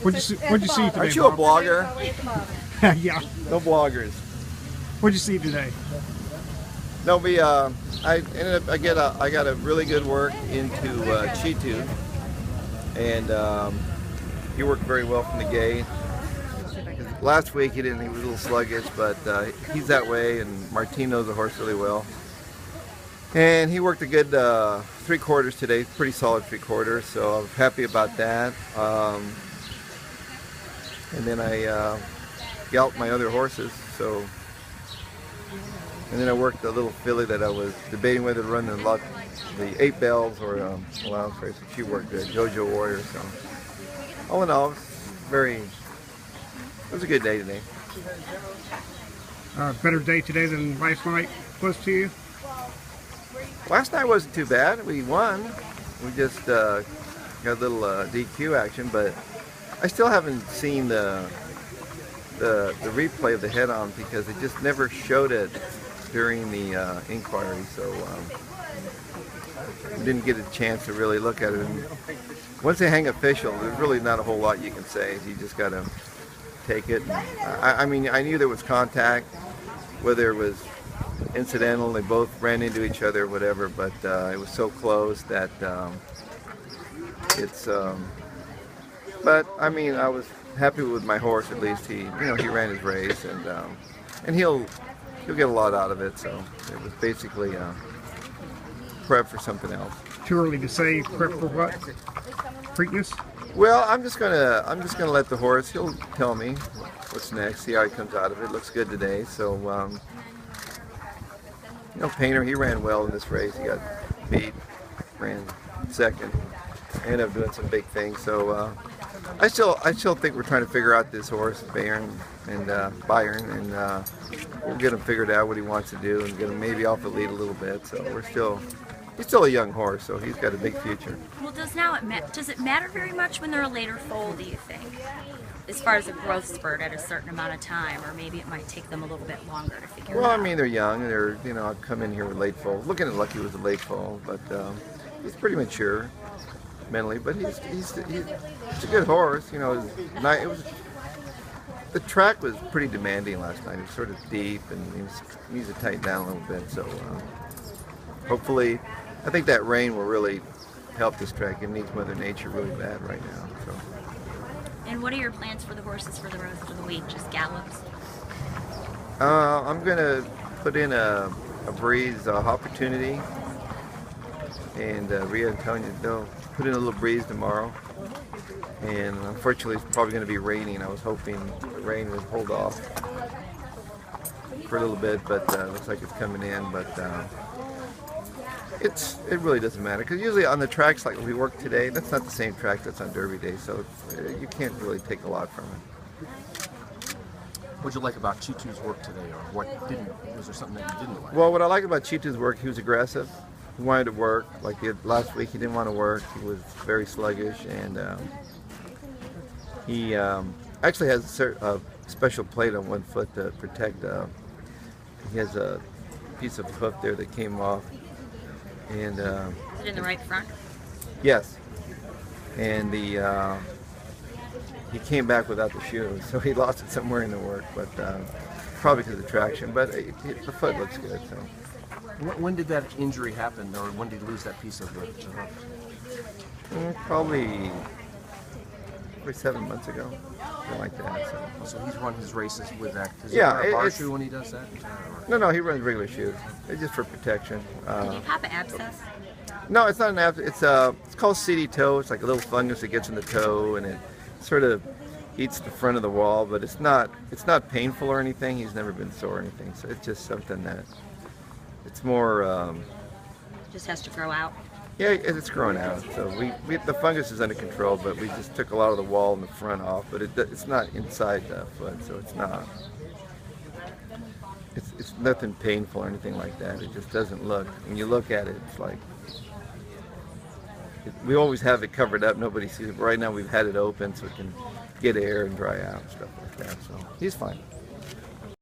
What'd you see today? Aren't you a Bob? blogger? Yeah. No bloggers. What'd you see today? No, I ended up, I got a really good work into Chitu, and he worked very well from the gate. Last week he was a little sluggish, but he's that way, and Martin knows the horse really well. And he worked a good 3/4 today, pretty solid 3/4, so I'm happy about that. And then I galloped my other horses, so. And then I worked a little filly that I was debating whether to run the 8 bells or allowance race. She worked good, JoJo Warrior. So all in all, it was a good day today. Better day today than last night was to you? Last night wasn't too bad. We won. We just got a little DQ action, but I still haven't seen the replay of the head-on because they just never showed it during the inquiry, so we didn't get a chance to really look at it. And once they hang official, there's really not a whole lot you can say. You just got to take it. I mean, I knew there was contact, whether it was incidental, they both ran into each other or whatever, but it was so close that but I mean, I was happy with my horse. At least he ran his race, and he'll get a lot out of it. So it was basically prep for something else. Too early to say prep for what? Preakness? Well, I'm just gonna let the horse. He'll tell me what's next. See how he comes out of it. Looks good today. So Painter, he ran well in this race. He got beat, ran second, ended up doing some big things. So I still think we're trying to figure out this horse, Bayern, and we'll get him figured out what he wants to do and get him maybe off the lead a little bit. So he's still a young horse, so he's got a big future. Well, does it matter very much when they're a later foal, do you think? As far as a growth spurt at a certain amount of time, or maybe it might take them a little bit longer to figure it out? Well, I mean, they're young. I've come in here with late foal. Looking at Lucky was a late foal, but he's pretty mature mentally. But he's a good horse. The track was pretty demanding last night. It was sort of deep, and he needs to tighten down a little bit. So hopefully, I think that rain will really help this track. It needs Mother Nature really bad right now. So. And what are your plans for the horses for the rest of the week? Just gallops? I'm gonna put in a breeze opportunity, and Ria and Tonya, they'll put in a little breeze tomorrow. And unfortunately, it's probably going to be raining. I was hoping the rain would hold off for a little bit, but looks like it's coming in. But it really doesn't matter, because usually on the tracks like we worked today, that's not the same track that's on Derby Day, so you can't really take a lot from it. What did you like about Chitu's work today, or what didn't? Was there something that you didn't like? Well, what I like about Chitu's work, he was aggressive. He wanted to work. Like last week, he didn't want to work. He was very sluggish, and he actually has a special plate on one foot to protect. He has a piece of hoof there that came off. And is it in the right front? Yes. And he came back without the shoe, so he lost it somewhere in the work, but probably because of traction. But the foot looks good. So. When did that injury happen, or when did he lose that piece of the hoof? Probably 7 months ago, something like that. So he's run his races with that. Does Yeah, he wear a bar shoe when he does that? No, he runs regular shoes. It's just for protection. Did he pop an abscess? No, it's not an abscess. It's called seedy toe. It's like a little fungus that gets in the toe, and it sort of eats the front of the wall. But it's not painful or anything. He's never been sore or anything. So it's just something that it's more. Just has to grow out. Yeah, it's growing out. So the fungus is under control, but we just took a lot of the wall in the front off. But it's not inside the foot, so it's not. It's nothing painful or anything like that. It just doesn't look. When you look at it, it's like we always have it covered up. Nobody sees it. But right now we've had it open so it can get air and dry out and stuff like that. So he's fine.